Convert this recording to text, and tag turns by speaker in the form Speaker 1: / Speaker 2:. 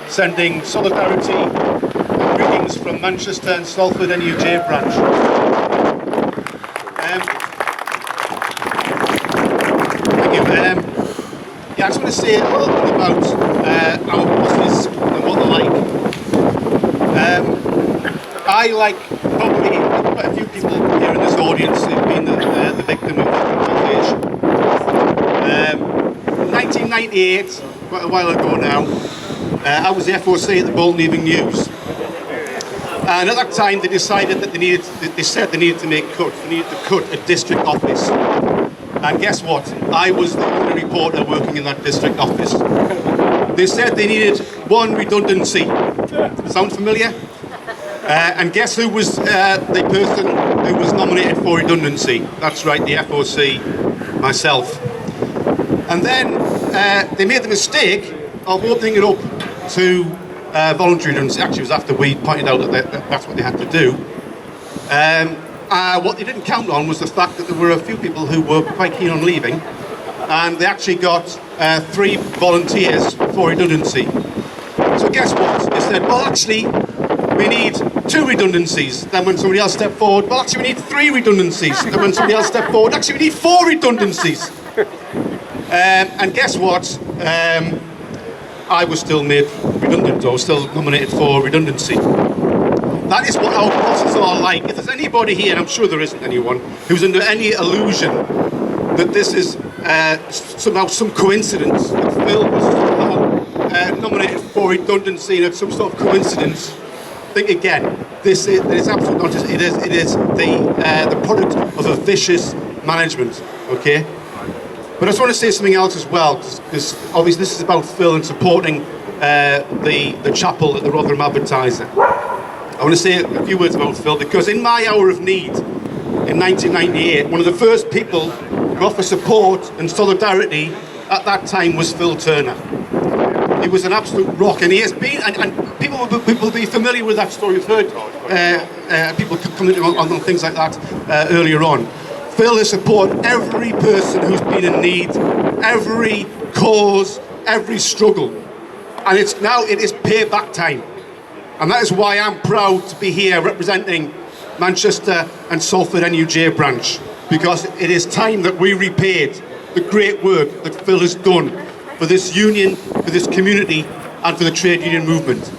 Speaker 1: sending solidarity and greetings from Manchester and Salford NUJ branch. Thank you. Yeah, I just want to say a little bit about our bosses and what they're like. I, like probably quite a few people here in this audience, who've been the victim of retaliation. 1998, quite a while ago now, I was the FOC at the Bolton Evening News, and at that time they decided that they said they needed to make cuts. They needed to cut a district office, and guess what? I was the only reporter working in that district office. They said they needed one redundancy. Sound familiar? And guess who was the person who was nominated for redundancy? That's right, the FOC, myself. And then they made the mistake of opening it up to voluntary redundancy. Actually, it was after we pointed out that that's what they had to do. What they didn't count on was the fact that there were a few people who were quite keen on leaving, and they actually got 3 volunteers for redundancy. So guess what? They said, well, actually, we need 2 redundancies. Then when somebody else stepped forward, well, actually, we need 3 redundancies. Then when somebody else stepped forward, actually, we need 4 redundancies. And guess what? I was still made redundant, or still nominated for redundancy. That is what our bosses are like. If there's anybody here, and I'm sure there isn't anyone, who's under any illusion that this is somehow some coincidence, that Phill was somehow nominated for redundancy and it's some sort of coincidence, think again. This is absolutely not just, it is the product of a vicious management, okay? But I just want to say something else as well, because obviously this is about Phill and supporting the chapel at the Rotherham Advertiser. I want to say a few words about Phill, because in my hour of need in 1998, one of the first people to offer support and solidarity at that time was Phill Turner. He was an absolute rock, and he has been, and people will be familiar with that story. We've heard people commenting on things like that earlier on. Phill has supported every person who's been in need, every cause, every struggle. And it is payback time. And that is why I'm proud to be here representing Manchester and Salford NUJ branch, because it is time that we repaid the great work that Phill has done for this union, for this community, and for the trade union movement.